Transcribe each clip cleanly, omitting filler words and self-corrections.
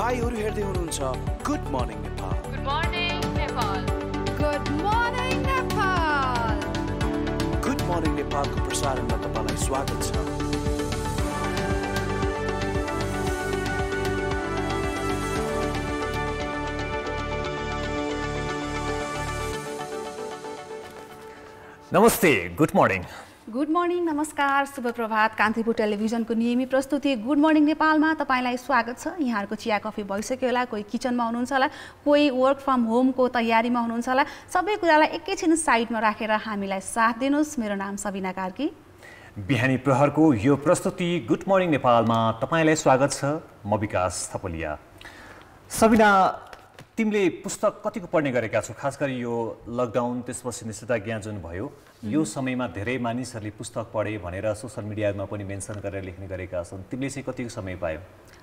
तपाईहरु हेर्दै हुनुहुन्छ good morning Nepal. Good morning Nepal. Good morning Nepal. Good morning नेपालको प्रसारणमा तपाईलाई स्वागत छ। नमस्ते, गुड मर्निङ। गुड मर्निङ, नमस्कार, शुभ प्रभात। कान्तिपुर टेलिभिजनको नियमित प्रस्तुति गुड मर्निङ नेपालमा तपाईलाई स्वागत छ। यहाँहरुको चिया कफी भइसक्यो होला, कोही किचनमा हुनुहुन्छ होला, कोही वर्क फ्रम होमको तयारीमा हुनुहुन्छ होला। सबै कुरालाई एकैछिन साइडमा राखेर हामीलाई साथ दिनुस्। मेरो नाम सबिना कार्की। बिहानी प्रहरको यो प्रस्तुति गुड मर्निङ नेपालमा तपाईलाई स्वागत छ। म विकास थपलिया। सबिना, तिमीले पुस्तक कतिको पढ्ने गरेका छौ? खास गरी यो लकडाउन त्यसपछि निषेधाज्ञा जुन भयो, यो समयमा धेरै मानिसहरूले पुस्तक पढे भनेर सोशल मिडियामा पनि मेन्सन गरेर लेख्ने गरेका छन्। तिमीले चाहिँ कतिको समय पायौ?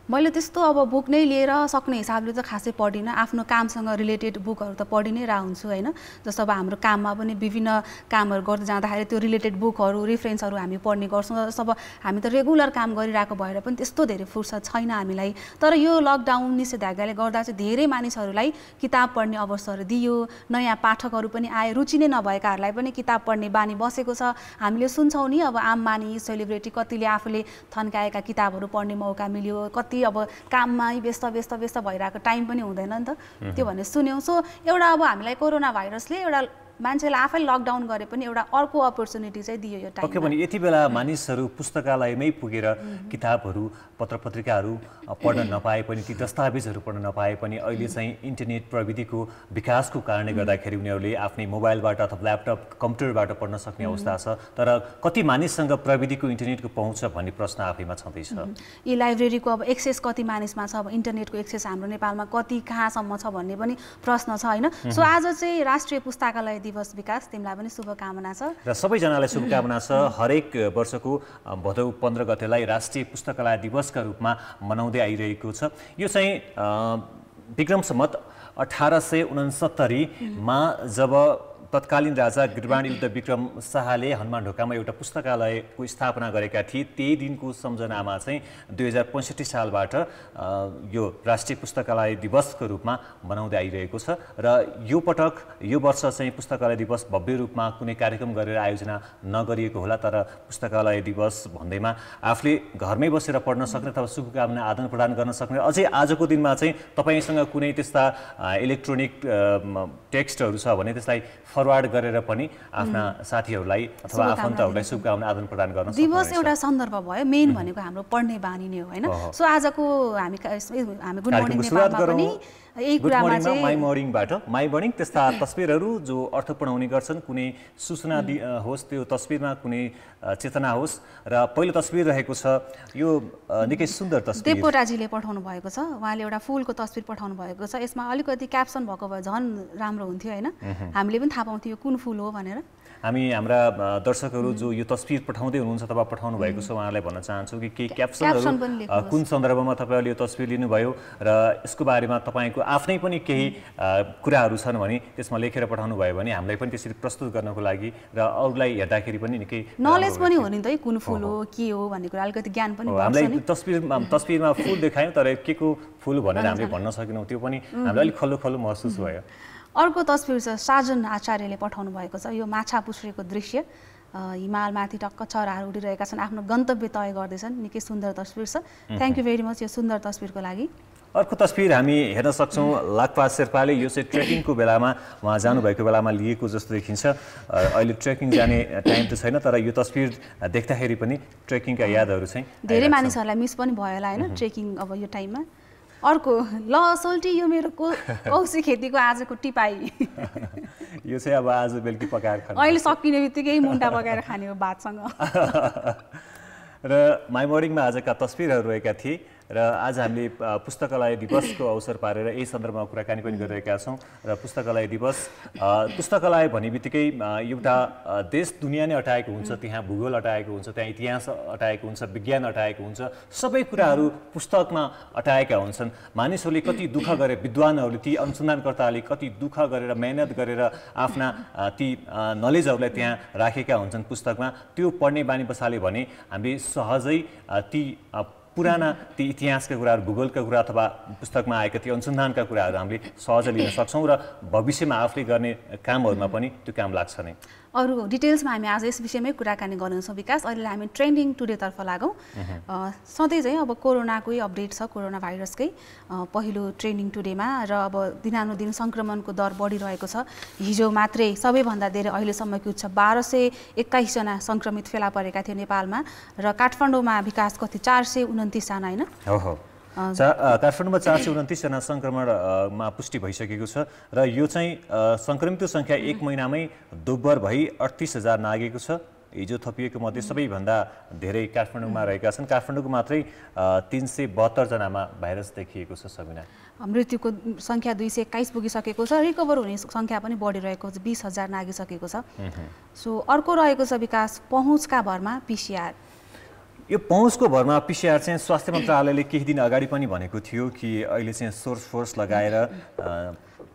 मैले त्यस्तो अब बुक नै लिएर सक्ने हिसाबले त खासै पढिनँ। आफ्नो कामसँग रिलेटेड बुकहरू त पढि नै रहा हुन्छु होइन। जस्तो अब हाम्रो काममा पनि विभिन्न कामहरू गर्दै जाँदाखेरि त्यो रिलेटेड बुकहरू, रेफरेन्सहरू हामी पढ्ने गर्छौँ। जस्तो अब हामी त रेगुलर काम गरिरहेको भएर पनि त्यस्तो धेरै फुर्सद छैन हामीलाई। तर यो लकडाउन निषेधाज्ञाले गर्दा चाहिँ धेरै मानिसहरूलाई किताब पढ्ने अवसर दियो। नयाँ पाठकहरू पनि आए, रुचि नै नभएकाहरूलाई पनि किताब पढ्ने बानी बसेको छ। हामीले सुन्छौँ नि, अब आम मानिस, सेलिब्रेटी कतिले आफूले थन्काएका किताबहरू पढ्ने मौका मिल्यो, कति अब काममै व्यस्त भइरहेको टाइम पनि हुँदैन नि त, त्यो भने सुन्यौँ। सो एउटा अब हामीलाई कोरोना भाइरसले एउटा मान्छेलाई आफै लकडाउन गरे पनि एउटा अर्को अपर्च्युनिटी चाहिँ दियो यो टाइममा। पक्कै पनि यति बेला मानिसहरू पुस्तकालयमै पुगेर किताबहरू, पत्रपत्रिकाहरू पढ्न नपाए पनि, ती दस्तावेजहरू पढ्न नपाए पनि अहिले चाहिँ इन्टरनेट प्रविधिको विकासको कारणले गर्दाखेरि उनीहरूले आफ्नै मोबाइलबाट अथवा ल्यापटप, कम्प्युटरबाट पढ्न सक्ने अवस्था छ। तर कति मानिससँग प्रविधिको इन्टरनेटको पहुँच भन्ने प्रश्न आफैमा छँदैछ। यी लाइब्रेरीको अब एक्सेस कति मानिसमा छ, अब इन्टरनेटको एक्सेस हाम्रो नेपालमा कति कहाँसम्म छ भन्ने पनि प्रश्न छ होइन। सो आज चाहिँ राष्ट्रिय पुस्तकालय दिवस विकास, तिमीलाई पनि शुभकामना छ र सबैजनालाई शुभकामना छ। हरेक वर्षको भदौ 15 गतेलाई राष्ट्रिय पुस्तकालय दिवसका रूपमा मनाउँदै आइरहेको छ। यो चाहिँ विक्रम सम्वत 1869 मा जब तत्कालीन राजा गिर्वाण युद्ध विक्रम शाहले हनुमान ढोकामा एउटा पुस्तकालयको स्थापना गरेका थिए, त्यही दिनको सम्झनामा चाहिँ 2065 सालबाट यो राष्ट्रिय पुस्तकालय दिवसको रूपमा मनाउँदै आइरहेको छ। र यो पटक, यो वर्ष चाहिँ पुस्तकालय दिवस भव्य रूपमा कुनै कार्यक्रम गरेर आयोजना नगरिएको होला, तर पुस्तकालय दिवस भन्दैमा आफूले घरमै बसेर पढ्न सक्ने अथवा शुभकामना आदान प्रदान गर्न सक्ने, अझै आजको दिनमा चाहिँ तपाईसँग कुनै त्यस्ता इलेक्ट्रोनिक टेक्स्टहरू छ भने त्यसलाई फरवार्ड गरेर पनि आफ्ना साथीहरूलाई अथवा आफन्तहरूलाई शुभकामना आदान प्रदान गर्न सक्नुहुन्छ। दिवस एउटा सन्दर्भ भयो, मेन भनेको हाम्रो पढ्ने बानी नै हो होइन। सो आजको हामी गुड मर्निङ नेपालमा पनि यही कुरामा चाहिँ माई मर्निङ त्यस्ता तस्बिरहरू जो अर्थ पढाउने गर्छन्, कुनै सूचना होस् त्यो तस्बिरमा, कुनै चेतना होस्। र पहिलो तस्बिर रहेको छ, यो निकै सुन्दर तस्बिर देवकोटाजीले पठाउनु भएको छ। उहाँले एउटा फुलको तस्बिर पठाउनु भएको छ। यसमा अलिकति क्याप्सन भएको भए झन् राम्रो हुन्थ्यो होइन, हामीले पनि थाहा पाउँथ्यो यो कुन फुल हो भनेर। हामी हाम्रा दर्शकहरू जो यो तस्बिर पठाउँदै हुनुहुन्छ अथवा पठाउनु भएको छ उहाँलाई भन्न चाहन्छु कि केही क्याप्सनहरू कुन सन्दर्भमा तपाईँले यो तस्बिर लिनुभयो र यसको बारेमा तपाईँको आफ्नै पनि केही कुराहरू छन् भने त्यसमा लेखेर पठाउनु भयो भने हामीलाई पनि त्यसरी प्रस्तुत गर्नको लागि र अरूलाई हेर्दाखेरि पनि निकै नलेज पनि हो नि त, कुन फुल हो के हो भन्ने कुरा अलिकति ज्ञान पनि बढ्छ नि। हामीलाई तस्बिरमा फुल देखायौँ तर के को फुल भनेर हामीले भन्न सकेनौँ, त्यो पनि हामीलाई अलिक खल्लो महसुस भयो। अर्को तस्बिर छ, साजन आचार्यले पठाउनु भएको छ। यो माछा पुछ्रेको दृश्य, हिमालमाथि टक्क चराहरू उडिरहेका छन्, आफ्नो गन्तव्य तय गर्दैछन्। निकै सुन्दर तस्बिर छ। थ्याङ्क यू भेरी मच यो सुन्दर तस्बिरको लागि। अर्को तस्बिर हामी हेर्न सक्छौँ, लाक्पा शेर्पाले यो चाहिँ ट्रेकिङको बेलामा उहाँ जानुभएको बेलामा लिएको जस्तो देखिन्छ। अहिले ट्रेकिङ जाने टाइम त छैन, तर यो तस्बिर देख्दाखेरि पनि ट्रेकिङका यादहरू चाहिँ धेरै मानिसहरूलाई मिस पनि भयो होला होइन ट्रेकिङ अब यो टाइममा। अर्को, ल सोल्टी यो मेरो कौसी खेतीको आजको टिपाई। यो चाहिँ अब आज बेलुकी पकाएर खानु, अहिले सकिने बित्तिकै मुन्टा पकाएर खाने हो भातसँग। र माई मर्निङमा आजका तस्बिरहरू रहेका थिए र आज हामीले पुस्तकालय दिवसको अवसर पारेर यही सन्दर्भमा कुराकानी पनि गरिरहेका छौँ। र पुस्तकालय दिवस, पुस्तकालय भन्ने बित्तिकै एउटा देश दुनियाँ नै अटाएको हुन्छ, त्यहाँ भूगोल अटाएको हुन्छ, त्यहाँ इतिहास अटाएको हुन्छ, विज्ञान अटाएको हुन्छ, सबै कुराहरू पुस्तकमा अटाएका हुन्छन्। मानिसहरूले कति दुःख गरे, विद्वानहरूले, ती अनुसन्धानकर्ताहरूले कति दुःख गरेर मेहनत गरेर आफ्ना ती नलेजहरूलाई त्यहाँ राखेका हुन्छन् पुस्तकमा। त्यो पढ्ने बानी बसाले भने हामीले सहजै ती पुराना ती इतिहासका कुराहरू, भूगोलका कुरा अथवा पुस्तकमा आएका ती अनुसन्धानका कुराहरू हामीले सहजै लिन सक्छौँ र भविष्यमा आफूले गर्ने कामहरूमा पनि त्यो काम लाग्छ नै। अरू डिटेल्समा हामी आज यस विषयमै कुराकानी गर्नेछौँ विकास। अहिले हामी ट्रेन्डिङ टुडेतर्फ लागौँ। सधैँ चाहिँ अब कोरोनाकै अपडेट छ, कोरोना भाइरसकै पहिलो ट्रेन्डिङ टुडेमा, र अब दिनानुदिन सङ्क्रमणको दर बढिरहेको छ। हिजो मात्रै सबैभन्दा धेरै अहिलेसम्मको उच्च 1221 जना सङ्क्रमित फेला परेका थिए नेपालमा, र काठमाडौँमा विकास कति 429 जना होइन? हो काठमाडौँमा 429 जना सङ्क्रमणमा पुष्टि भइसकेको छ र यो चाहिँ सङ्क्रमितको सङ्ख्या एक महिनामै दोब्बर भई 38,000 नागेको छ। हिजो थपिएको मध्ये सबैभन्दा धेरै काठमाडौँमा रहेका छन्। काठमाडौँको मात्रै 372 जनामा भाइरस देखिएको छ। सबिना, मृत्युको सङ्ख्या 221 पुगिसकेको छ। रिकभर हुने सङ्ख्या पनि बढिरहेको छ, 20,000 नागिसकेको छ। सो अर्को रहेको छ विकास, पहुँचका भरमा पिसिआर। यो पहुँचको भरमा पिसिआर चाहिँ स्वास्थ्य मन्त्रालयले केही दिन अगाडि पनि भनेको थियो कि अहिले चाहिँ सोर्स फोर्स लगाएर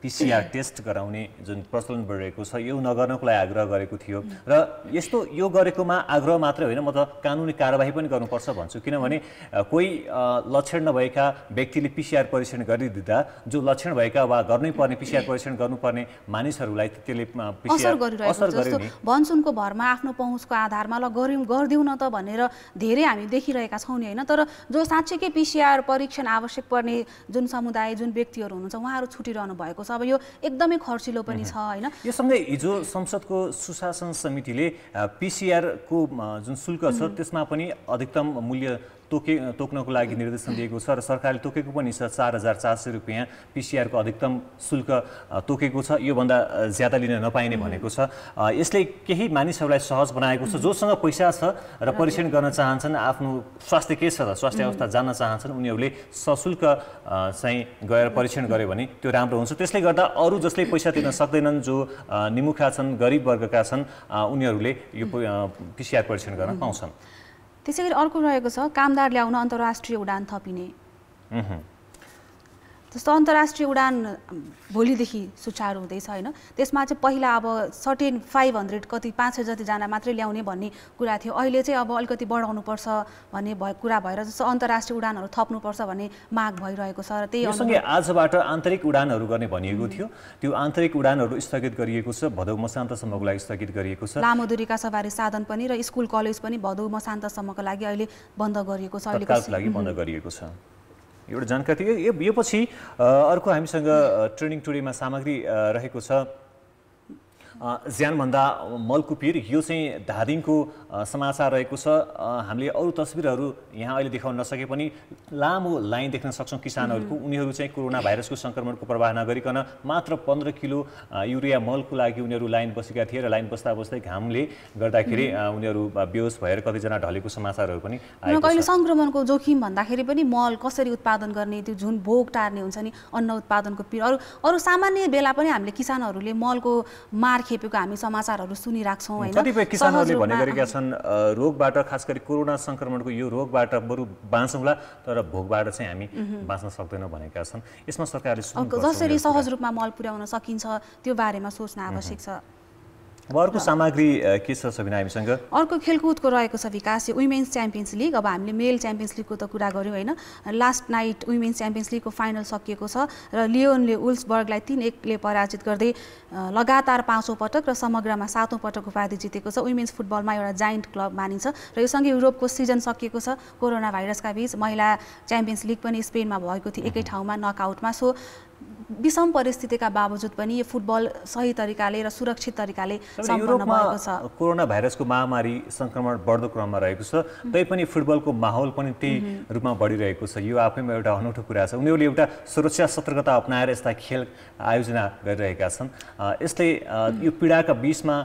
पिसिआर टेस्ट गराउने जुन प्रचलन बढिरहेको छ यो नगर्नको लागि आग्रह गरेको थियो। र यस्तो यो गरेकोमा आग्रह मात्रै होइन, म त कानुनी कारबाही पनि गर्नुपर्छ भन्छु। किनभने कोही लक्षण नभएका व्यक्तिले पिसिआर परीक्षण गरिदिँदा जो लक्षण भएका वा गर्नै पर्ने पिसिआर परीक्षण गर्नुपर्ने मानिसहरूलाई त्यसले असर गरिरहेको भनसुनको भरमा आफ्नो पहुँचको आधारमा ल गरिदिउँ न त भनेर धेरै हामी देखिरहेका छौँ नि होइन। तर जो साँच्चैकै पिसिआर परीक्षण आवश्यक पर्ने जुन समुदाय, जुन व्यक्तिहरू हुनुहुन्छ उहाँहरू छुटिरहनु भएको छ। अब यो एकदमै खर्चिलो पनि छ होइन। यो सँगै हिजो संसदको सुशासन समितिले पिसिआरको जुन शुल्क छ त्यसमा पनि अधिकतम मूल्य तोक्नको लागि निर्देशन दिएको छ र सरकारले तोकेको पनि छ। 4,400 रुपियाँ पिसिआरको अधिकतम शुल्क तोकेको छ। योभन्दा ज्यादा लिन नपाइने भनेको छ। यसले केही मानिसहरूलाई सहज बनाएको छ। जोसँग पैसा छ र परीक्षण गर्न चाहन्छन्, आफ्नो स्वास्थ्य के छ त, स्वास्थ्य अवस्था जान्न चाहन्छन्, उनीहरूले सशुल्क चाहिँ गएर परीक्षण गर्यो भने त्यो राम्रो हुन्छ। त्यसले गर्दा अरू जसले पैसा तिर्न सक्दैनन्, जो निमुखा छन्, गरिब वर्गका छन्, उनीहरूले यो पिसिआर परीक्षण गर्न पाउँछन्। त्यसै गरी अर्को रहेको छ कामदार ल्याउन अन्तर्राष्ट्रिय उडान थपिने। जस्तो अन्तर्राष्ट्रिय उडान भोलिदेखि सुचारू हुँदैछ होइन। त्यसमा चाहिँ पहिला अब सर्टेन 500 कति 500 जतिजना मात्रै ल्याउने भन्ने कुरा थियो। अहिले चाहिँ अब अलिकति बढाउनुपर्छ भन्ने कुरा भएर जस्तो अन्तर्राष्ट्रिय उडानहरू थप्नुपर्छ भन्ने माग भइरहेको छ। र त्यही सँगै आजबाट आन्तरिक उडानहरू गर्ने भनिएको थियो। त्यो आन्तरिक उडानहरू स्थगित गरिएको छ। भदौ मसान्तसम्मको लागि स्थगित गरिएको छ। लामो दूरीका सवारी साधन पनि र स्कुल कलेज पनि भदौ मसान्तसम्मको लागि अहिले बन्द गरिएको छ। अहिलेको लागि बन्द गरिएको छ। एउटा जानकारी थियो। यो पछि अर्को हामीसँग ट्रेनिङ टुडेमा सामग्री रहेको छ ज्यानभन्दा मलकुपिर। यो चाहिँ धादिङको समाचार रहेको छ। हामीले अरू तस्बिरहरू यहाँ अहिले देखाउन नसके पनि लामो लाइन देख्न सक्छौँ किसानहरूको। उनीहरू चाहिँ कोरोना भाइरसको सङ्क्रमणको प्रवाह नगरिकन मात्र 15 किलो युरिया मलको लागि उनीहरू लाइन बसेका थिए र लाइन बस्दा बस्दै घामले गर्दाखेरि उनीहरू बेहोस भएर कतिजना ढलेको समाचारहरू पनि आएको छ। कहिले सङ्क्रमणको जोखिम भन्दाखेरि पनि मल कसरी उत्पादन गर्ने, त्यो जुन भोग टार्ने हुन्छ नि अन्न उत्पादनको अरू सामान्य बेला पनि हामीले किसानहरूले मलको मार खेपेको हामी समाचारहरू सुनिराख्छौँ होइन। कतिपय किसानहरूले भने गरेका छन् रोगबाट, खास गरी कोरोना सङ्क्रमणको यो रोगबाट बरु बाँचौँला तर भोगबाट चाहिँ हामी बाँच्न सक्दैनौँ भनेका छन्। यसमा सरकारले जसरी सहज रूपमा मल पुर्याउन सकिन्छ त्यो बारेमा सोच्न आवश्यक छ। अब अर्को सामग्री के छ सबिना हामीसँग? अर्को खेलकुदको रहेको छ विकास, यो वुमेन्स च्याम्पियन्स लिग। अब हामीले मेल च्याम्पियन्स लिगको त कुरा गऱ्यौँ होइन। लास्ट नाइट वुमेन्स च्याम्पियन्स लिगको फाइनल सकिएको छ र लियोनले वुल्सबर्गलाई 3-1ले पराजित गर्दै लगातार 5औं पटक र समग्रमा 7औं पटक उपाधि जितेको छ। वुमेन्स फुटबलमा एउटा जाइन्ट क्लब मानिन्छ र यो सँगै युरोपको सिजन सकिएको छ। कोरोना भाइरसका बीच महिला च्याम्पियन्स लिग पनि स्पेनमा भएको थियो, एकै ठाउँमा नकआउटमा। सो विषम परिस्थितिका बावजुद पनि यो फुटबल सही तरिकाले र सुरक्षित तरिकाले सम्पन्न भएको छ। कोरोना भाइरसको महामारी सङ्क्रमण बढ्दो क्रममा रहेको छ, तैपनि फुटबलको माहौल पनि त्यही रूपमा बढिरहेको छ। यो आफैमा एउटा अनौठो कुरा छ। उनीहरूले एउटा सुरक्षा सतर्कता अपनाएर यस्ता खेल आयोजना गरिरहेका छन्। यसले यो पीडाका बीचमा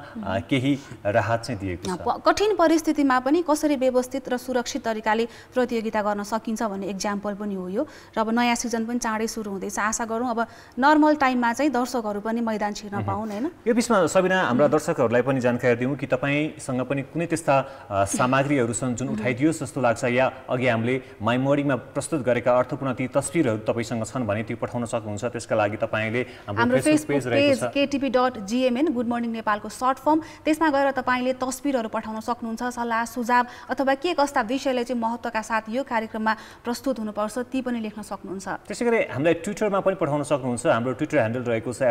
केही राहत चाहिँ दिएको छ। कठिन परिस्थितिमा पनि कसरी व्यवस्थित र सुरक्षित तरिकाले प्रतियोगिता गर्न सकिन्छ भन्ने एक्जाम्पल पनि हो यो। र अब नयाँ सिजन पनि चाँडै सुरु हुँदैछ। आशा गरौँ अब नर्मल टाइममा चाहिँ दर्शकहरू पनि मैदान छिर्न पाउन् हैन। यो बिचमा सबिना हाम्रा दर्शकहरूलाई पनि जानकारी दिउँ कि तपाईँसँग पनि कुनै त्यस्ता सामग्रीहरू छन् जुन उठाइदियोस् जस्तो लाग्छ या अघि हामीले माई मोर्निङमा प्रस्तुत गरेका अर्थपूर्ण ती तस्बिरहरू तपाईँसँग छन् भने त्यो पठाउन सक्नुहुन्छ। त्यसका लागि तपाईँले हाम्रो Facebook page ktp.gmn good morning नेपालको सर्ट फर्म त्यसमा गएर तपाईँले तस्बिरहरू पठाउन सक्नुहुन्छ। सल्लाह सुझाव अथवा के कस्ता विषयले चाहिँ महत्त्वका साथ यो कार्यक्रममा प्रस्तुत हुनुपर्छ ती पनि लेख्न सक्नुहुन्छ। त्यसैगरी हामीलाई ट्विटरमा पनि पठाउन सक्नुहुन्छ। हाम्रो ट्विटर ह्यान्डल रहेको छ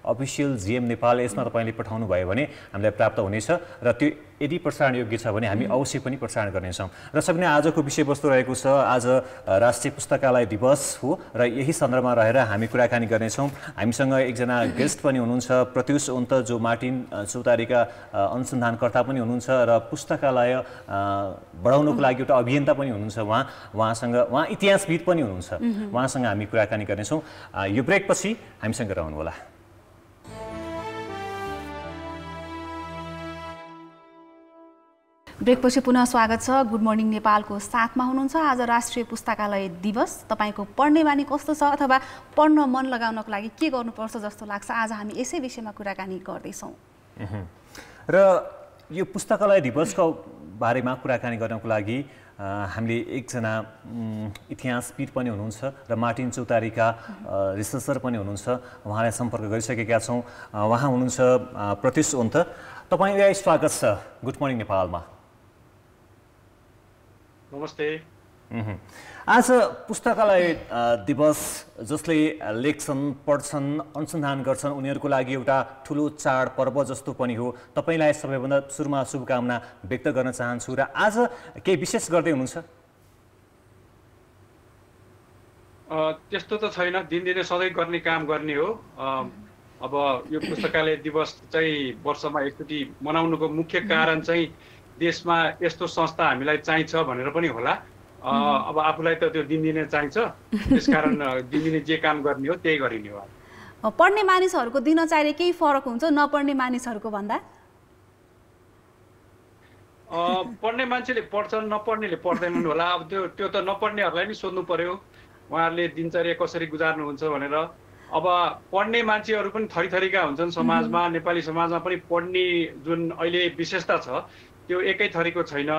@officialgm नेपाल। यसमा तपाईँले पठाउनु भयो भने हामीलाई प्राप्त हुनेछ र त्यो यदि प्रसारण योग्य छ भने हामी अवश्य पनि प्रसारण गर्नेछौँ। र सबिना आजको विषयवस्तु रहेको छ आज राष्ट्रिय पुस्तकालय दिवस हो र यही सन्दर्भमा रहेर हामी कुराकानी गर्नेछौँ। हामीसँग एकजना गेस्ट पनि हुनुहुन्छ प्रत्युष उन्त जो मार्टिन चौतारीका अनुसन्धानकर्ता पनि हुनुहुन्छ र पुस्तकालय बढाउनको लागि एउटा अभियन्ता पनि हुनुहुन्छ। उहाँ इतिहासविद पनि हुनुहुन्छ। उहाँसँग हामी कुराकानी गर्नेछौँ। यो ब्रेकपछि हामीसँग रहनुहोला। ब्रेकपछि पुनः स्वागत छ। गुड मर्निङ नेपालको साथमा हुनुहुन्छ। आज राष्ट्रिय पुस्तकालय दिवस। तपाईँको पढ्ने बानी कस्तो छ अथवा पढ्न मन लगाउनको लागि के गर्नुपर्छ जस्तो लाग्छ आज हामी यसै विषयमा कुराकानी गर्दैछौँ। र यो पुस्तकालय दिवसको बारेमा कुराकानी गर्नको लागि हामीले एकजना इतिहासविद पनि हुनुहुन्छ र मार्टिन चौतारीका रिसर्चर पनि हुनुहुन्छ। उहाँलाई सम्पर्क गरिसकेका छौँ। उहाँ हुनुहुन्छ प्रत्युष उन्त। तपाईँलाई स्वागत छ गुड मर्निङ नेपालमा। नमस्ते। आज पुस्तकालय दिवस जसले लेख्छन् पढ्छन् अनुसन्धान गर्छन् उनीहरूको लागि एउटा ठुलो चाड पर्व जस्तो पनि हो। तपाईँलाई सबैभन्दा सुरुमा शुभकामना व्यक्त गर्न चाहन्छु। र आज केही विशेष गर्दै हुनुहुन्छ? त्यस्तो त छैन, दिनदिनै सधैँ गर्ने काम गर्ने हो। अब यो पुस्तकालय दिवस चाहिँ वर्षमा एकचोटि मनाउनुको मुख्य कारण चाहिँ देशमा यस्तो संस्था हामीलाई चाहिन्छ भनेर पनि होला। अब आफूलाई त त्यो दिनदिनै चाहिन्छ, त्यसकारण दिनदिनै जे काम गर्ने हो त्यही गरिने हो। पढ्ने मानिसहरूको दिनचर्या केही फरक हुन्छ नपढ्ने मानिसहरूको भन्दा? पढ्ने मान्छेले पढ्छन्, नपढ्नेले पढ्दैनन् होला। अब त्यो त नपढ्नेहरूलाई नि सोध्नु पर्यो उहाँहरूले दिनचर्या कसरी गुजार्नुहुन्छ भनेर। अब पढ्ने मान्छेहरू पनि थरीथरीका हुन्छन् समाजमा। नेपाली समाजमा पनि पढ्ने जुन अहिले विशेषता छ त्यो एकै थरीको छैन।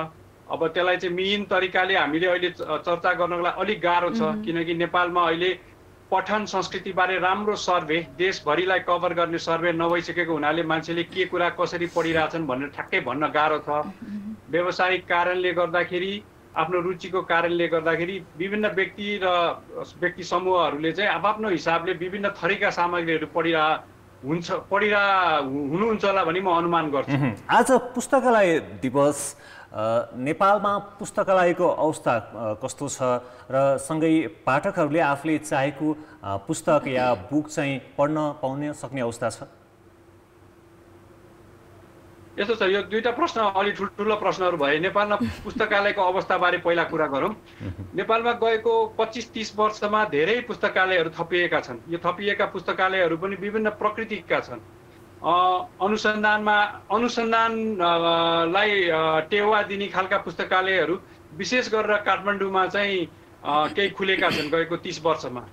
अब त्यसलाई चाहिँ मिहिन तरिकाले हामीले अहिले चर्चा गर्नको लागि अलिक गाह्रो छ, किनकि नेपालमा अहिले पठन संस्कृतिबारे राम्रो सर्वे देशभरिलाई कभर गर्ने सर्वे नभइसकेको हुनाले मान्छेले के कुरा कसरी पढिरहेछन् भनेर ठ्याक्कै भन्न गाह्रो छ। व्यावसायिक कारणले गर्दाखेरि आफ्नो रुचिको कारणले गर्दाखेरि विभिन्न व्यक्ति र व्यक्ति समूहहरूले चाहिँ आफ्नो हिसाबले विभिन्न थरीका सामग्रीहरू हुनुहुन्छ होला भनी म अनुमान गर्छु। आज पुस्तकालय दिवस नेपालमा पुस्तकालयको अवस्था कस्तो छ र सँगै पाठकहरूले आफूले चाहेको पुस्तक या बुक चाहिँ पढ्न पाउन सक्ने अवस्था छ? यस्तो छ, यो दुईटा प्रश्न अलि ठुल्ठुलो प्रश्नहरू भए। नेपालमा पुस्तकालयको अवस्थाबारे पहिला कुरा गरौँ। नेपालमा गएको 25-30 वर्षमा धेरै पुस्तकालयहरू थपिएका छन्। यो थपिएका पुस्तकालयहरू पनि विभिन्न प्रकृतिका छन्। अनुसन्धानलाई टेवा दिने खालका पुस्तकालयहरू विशेष गरेर काठमाडौँमा चाहिँ केही खुलेका छन् गएको 30 वर्षमा।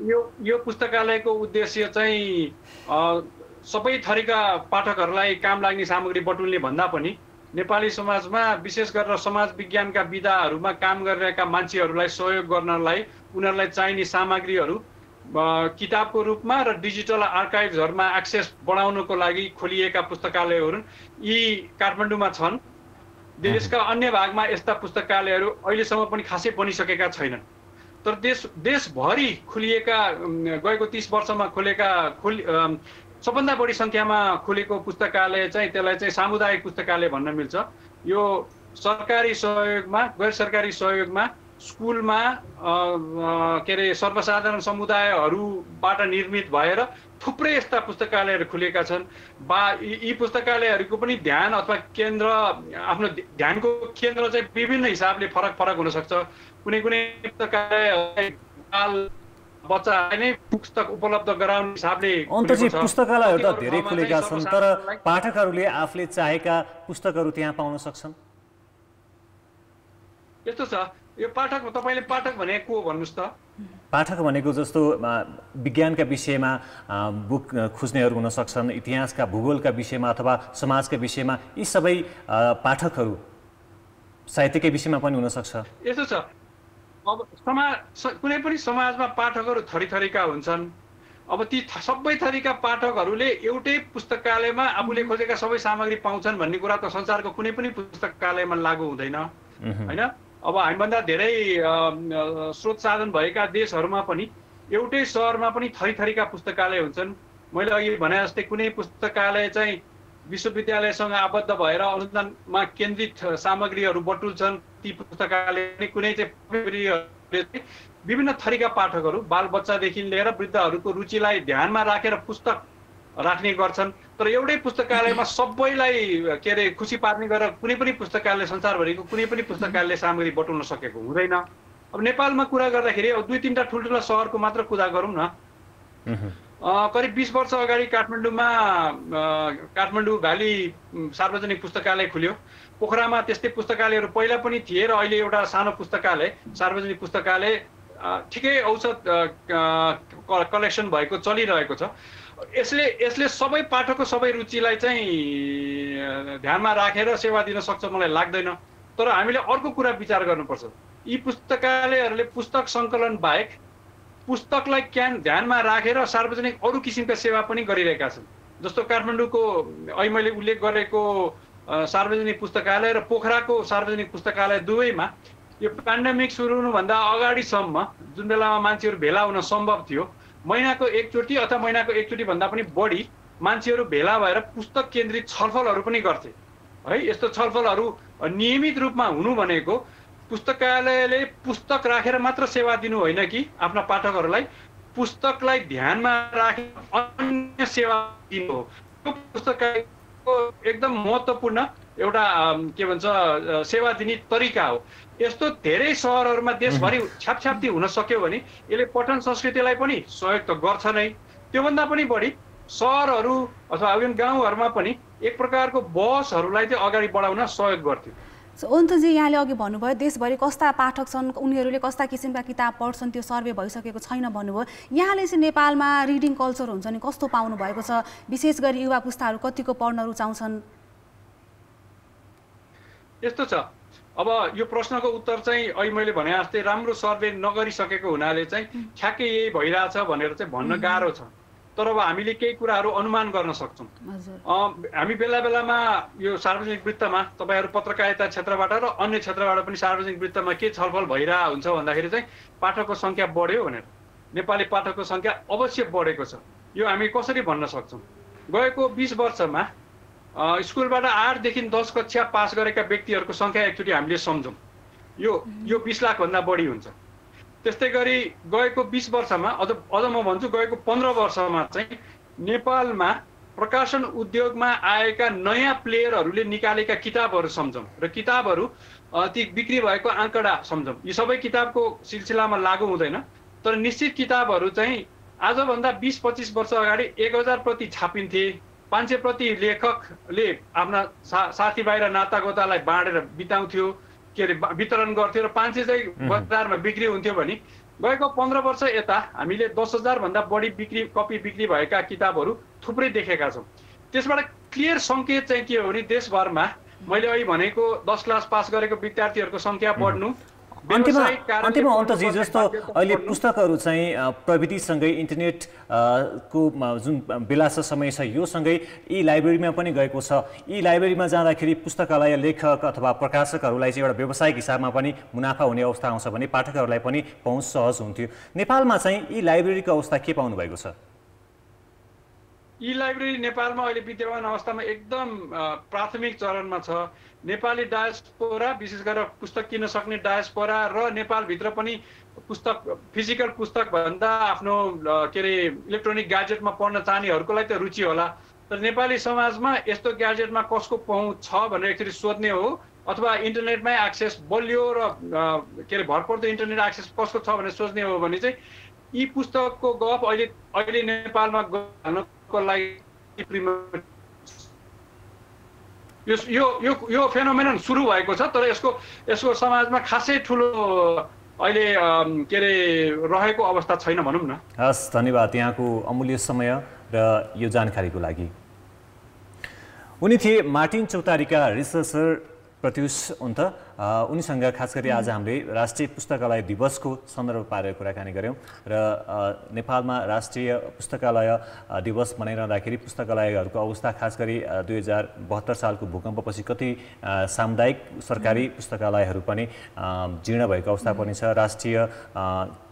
यो पुस्तकालयको उद्देश्य चाहिँ सबै थरीका पाठकहरूलाई काम लाग्ने सामग्री बटुल्ने भन्दा पनि नेपाली समाजमा विशेष गरेर समाज विज्ञानका विधाहरूमा काम गरिरहेका मान्छेहरूलाई सहयोग गर्नलाई उनीहरूलाई चाहिने सामग्रीहरू किताबको रूपमा र डिजिटल आर्काइभ्सहरूमा एक्सेस बढाउनको लागि खोलिएका पुस्तकालयहरू यी काठमाडौँमा छन्। देशका अन्य भागमा यस्ता पुस्तकालयहरू अहिलेसम्म पनि खासै बनिसकेका छैनन्। तर देशभरि खुलिएका गएको 30 वर्षमा सबभन्दा बढी सङ्ख्यामा खुलेको पुस्तकालय चाहिँ त्यसलाई चाहिँ सामुदायिक पुस्तकालय भन्न मिल्छ। यो सरकारी सहयोगमा गैर सरकारी सहयोगमा स्कुलमा सर्वसाधारण समुदायहरूबाट निर्मित भएर थुप्रै यस्ता पुस्तकालयहरू खुलेका छन्। यी पुस्तकालयहरूको पनि ध्यान अथवा केन्द्र आफ्नो ध्यानको केन्द्र चाहिँ विभिन्न हिसाबले फरक हुन सक्छ। कुनै पुस्तकालय बच्चालाई नै पुस्तक उपलब्ध गराउने हिसाबले पुस्तकालयहरू त धेरै खुलेका छन्, तर पाठकहरूले आफूले चाहेका पुस्तकहरू त्यहाँ पाउन सक्छन्। यस्तो छ, यो पाठक तपाईँले पाठक भनेको को भन्नुहोस् त? पाठक भनेको जस्तो विज्ञानका विषयमा बुक खोज्नेहरू हुन सक्छन्, इतिहासका भूगोलका विषयमा अथवा समाजका विषयमा, यी सबै पाठकहरू साहित्यकै विषयमा पनि हुन सक्छ। यस्तो छ, अब कुनै पनि समाजमा पाठकहरू थरीका हुन्छन्। अब ती सबै थरीका पाठकहरूले एउटै पुस्तकालयमा आफूले खोजेका सबै सामग्री पाउँछन् भन्ने कुरा त संसारको कुनै पनि पुस्तकालयमा लागू हुँदैन हैन। अब हामीभन्दा धेरै स्रोत साधन भएका देशहरूमा पनि एउटै सहरमा पनि थरीका पुस्तकालय हुन्छन्। मैले अघि भने जस्तै कुनै पुस्तकालय चाहिँ विश्वविद्यालयसँग आबद्ध भएर अनुसन्धानमा केन्द्रित सामग्रीहरू बटुल्छन्। ती पुस्तकालय कुनै चाहिँ विभिन्न थरीका पाठकहरू, बाल बच्चादेखि लिएर वृद्धहरूको रुचिलाई ध्यानमा राखेर पुस्तक राख्ने गर्छन्। तर एउटै पुस्तकालयमा सबैलाई के अरे खुसी पार्ने गरेर कुनै पनि पुस्तकालय, संसारभरिको कुनै पनि पुस्तकालयले सामग्री बटुल्न सकेको हुँदैन। अब नेपालमा कुरा गर्दाखेरि अब 2-3टा ठुल्ठुला सहरको मात्र कुरा गरौँ न। करिब 20 वर्ष अगाडि काठमाडौँमा काठमाडौँ भ्याली सार्वजनिक पुस्तकालय खुल्यो। पोखरामा त्यस्तै पुस्तकालयहरू पहिला पनि थिए र अहिले एउटा सानो पुस्तकालय, सार्वजनिक पुस्तकालय ठिकै औसत कलेक्सन भएको चलिरहेको छ। यसले सबै पाठकको सबै रुचिलाई चाहिँ ध्यानमा राखेर सेवा दिन सक्छ मलाई लाग्दैन। तर हामीले अर्को कुरा विचार गर्नुपर्छ, यी पुस्तकालयहरूले पुस्तक सङ्कलन बाहेक पुस्तकलाई ध्यानमा राखेर सार्वजनिक अरू किसिमका सेवा पनि गरिरहेका छन्। जस्तो काठमाडौँको अहिले मैले उल्लेख गरेको सार्वजनिक पुस्तकालय र पोखराको सार्वजनिक पुस्तकालय दुवैमा यो पेन्डेमिक सुरु हुनुभन्दा अगाडिसम्म जुन बेलामा मान्छेहरू भेला हुन सम्भव थियो, महिनाको एकचोटि अथवा महिनाको एकचोटि भन्दा पनि बढी मान्छेहरू भेला भएर पुस्तक केन्द्रित छलफलहरू पनि गर्थे है। यस्तो छलफलहरू नियमित रूपमा हुनु भनेको पुस्तकालयले पुस्तक राखेर मात्र सेवा दिनु होइन कि आफ्ना पाठकहरूलाई पुस्तकलाई ध्यानमा राखेर अन्य सेवा दिनु हो। यो पुस्तकालयको एकदम महत्त्वपूर्ण एउटा के भन्छ सेवा दिने तरिका हो। यस्तो धेरै सहरहरूमा देशभरि छ्यापछ्याप्ती हुन सक्यो भने यसले पठन संस्कृतिलाई पनि सहयोग त गर्छ नै, त्योभन्दा पनि बढी सहरहरू अथवा गाउँहरूमा पनि एक प्रकारको बहसहरूलाई चाहिँ अगाडि बढाउन सहयोग गर्थ्यो। अन्तजी यहाँले अघि भन्नुभयो देशभरि कस्ता पाठक छन्, उनीहरूले कस्ता किसिमका किताब पढ्छन् त्यो सर्वे भइसकेको छैन भन्नुभयो। यहाँले चाहिँ नेपालमा रिडिङ कल्चर हुन्छ नि कस्तो पाउनु भएको छ, विशेष गरी युवा पुस्ताहरू कतिको पढ्न रुचाउँछन्? यस्तो छ, अब यो प्रश्नको उत्तर चाहिँ अहिले मैले भने जस्तै राम्रो सर्वे नगरिसकेको हुनाले चाहिँ ठ्याक्कै यही भइरहेछ भनेर चाहिँ भन्न गाह्रो छ। तर अब हामीले केही कुराहरू अनुमान गर्न सक्छौँ। हामी बेला बेलामा यो सार्वजनिक वृत्तमा तपाईँहरू पत्रकारिता क्षेत्रबाट र अन्य क्षेत्रबाट पनि सार्वजनिक वृत्तमा के छलफल भइरहेको हुन्छ भन्दाखेरि चाहिँ पाठकको सङ्ख्या बढ्यो भनेर, नेपाली पाठकको सङ्ख्या अवश्य बढेको छ। यो हामी कसरी भन्न सक्छौँ? गएको 20 वर्षमा स्कुलबाट 8 देखि 10 कक्षा पास गरेका व्यक्तिहरूको सङ्ख्या एकचोटि हामीले सम्झौँ, यो 20 लाखभन्दा बढी हुन्छ। त्यस्तै गरी गएको 20 वर्षमा अझ म भन्छु गएको 15 वर्षमा चाहिँ नेपालमा प्रकाशन उद्योगमा आएका नयाँ प्लेयरहरूले निकालेका किताबहरू सम्झौँ र किताबहरू ती बिक्री भएको आँकडा सम्झौँ। यी सबै किताबको सिलसिलामा लागू हुँदैन, तर निश्चित किताबहरू चाहिँ आजभन्दा 20-25 वर्ष अगाडि 1000 प्रति छापिन्थे, 500 प्रति लेखकले आफ्ना साथीभाइ र नातागोतालाई बाँडेर बिताउँथ्यो, के अरे वितरण गर्थ्यो र 500 चाहिँ बजारमा बिक्री हुन्थ्यो भने गएको 15 वर्ष यता हामीले 10,000 भन्दा बढी कपी बिक्री भएका किताबहरू थुप्रै देखेका छौँ। त्यसबाट क्लियर सङ्केत चाहिँ के हो भने देशभरमा मैले अहिले भनेको 10 क्लास पास गरेको विद्यार्थीहरूको सङ्ख्या बढ्नु, अन्तिममा अन्तजी जस्तो अहिले पुस्तकहरू चाहिँ प्रविधिसँगै इन्टरनेट को जुन बेला समय छ यो सँगै यी लाइब्रेरीमा पनि गएको छ। यी लाइब्रेरीमा जाँदाखेरि पुस्तकालय लेखक अथवा प्रकाशकहरूलाई चाहिँ एउटा व्यावसायिक हिसाबमा पनि मुनाफा हुने अवस्था आउँछ भने पाठकहरूलाई पनि पहुँच सहज हुन्थ्यो। नेपालमा चाहिँ यी लाइब्रेरीको अवस्था के पाउनु भएको छ? यी लाइब्रेरी नेपालमा अहिले विद्यमान अवस्थामा एकदम प्राथमिक चरणमा छ। नेपाली डायस्पोरा विशेष गरेर पुस्तक किन्न सक्ने डायस्पोरा र नेपालभित्र पनि पुस्तक फिजिकल पुस्तक भन्दा आफ्नो के अरे इलेक्ट्रोनिक ग्याजेटमा पढ्न चाहनेहरूको लागि त रुचि होला, तर नेपाली समाजमा यस्तो ग्याजेटमा कसको पहुँच छ भनेर एकचोटि सोध्ने हो अथवा इन्टरनेटमै एक्सेस बलियो र के अरे भरपर्दो इन्टरनेट एक्सेस कसको छ भनेर सोच्ने हो भने चाहिँ यी पुस्तकको गफ अहिले नेपालमा गर्नको लागि यो फेनोमेनन सुरु भएको छ, तर यसको समाजमा खासै ठुलो अहिले के अरे रहेको अवस्था छैन भनौँ न। हस्, धन्यवाद यहाँको अमूल्य समय र यो जानकारीको लागि। उनी थिए मार्टिन चौतारीका रिसर्चर प्रत्युष उन्त। उनीसँग खास गरी आज हामीले राष्ट्रिय पुस्तकालय दिवसको सन्दर्भ पारेर कुराकानी गऱ्यौँ र नेपालमा राष्ट्रिय पुस्तकालय दिवस मनाइरहँदाखेरि पुस्तकालयहरूको अवस्था खास गरी 2072 सालको भूकम्पपछि कति सामुदायिक सरकारी पुस्तकालयहरू पनि जीर्ण भएको अवस्था पनि छ।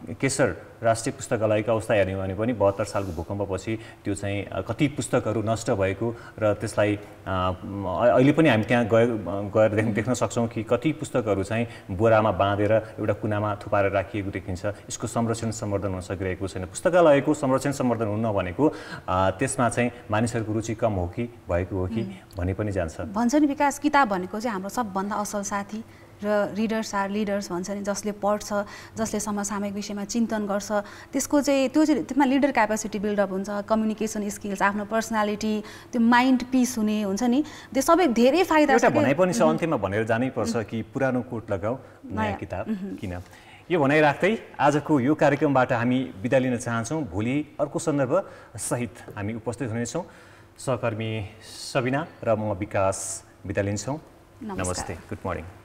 केशर राष्ट्रिय पुस्तकालयको अवस्था हेर्ने भने पनि 72 सालको भूकम्पपछि त्यो चाहिँ कति पुस्तकहरू नष्ट भएको र त्यसलाई अहिले पनि हामी त्यहाँ गएर देख्न सक्छौँ कि कति पुस्तकहरू चाहिँ बोरामा बाँधेर एउटा कुनामा थुपारेर राखिएको देखिन्छ। यसको संरक्षण सम्वर्धन हुन सकिरहेको छैन। पुस्तकालयको संरक्षण सम्वर्धन हुन भनेको त्यसमा चाहिँ मानिसहरूको रुचि कम हो कि भएको हो कि भन्ने पनि जान्छ। भन्छ नि विकास, किताब भनेको चाहिँ हाम्रो सबभन्दा असल साथी र रिडर्स आर लिडर्स भन्छ नि, जसले पढ्छ, जसले समसामयिक विषयमा चिन्तन गर्छ, त्यसको चाहिँ त्यसमा लिडर क्यापेसिटी बिल्डअप हुन्छ, कम्युनिकेसन स्किल्स, आफ्नो पर्सनालिटी, त्यो माइन्ड पिस हुने हुन्छ नि, त्यो सबै धेरै फाइदा छ। एउटा भनाइ पनि छ अन्त्यमा भनेर जानै पर्छ कि पुरानो कोट लगाऊ नयाँ किताब किन। यो भनाइ राख्दै आजको यो कार्यक्रमबाट हामी बिदा लिन चाहन्छौँ। भोलि अर्को सन्दर्भ सहित हामी उपस्थित हुनेछौँ। सहकर्मी सबिना र म विकास बिदा लिन्छौँ। नमस्ते, गुड मर्निङ।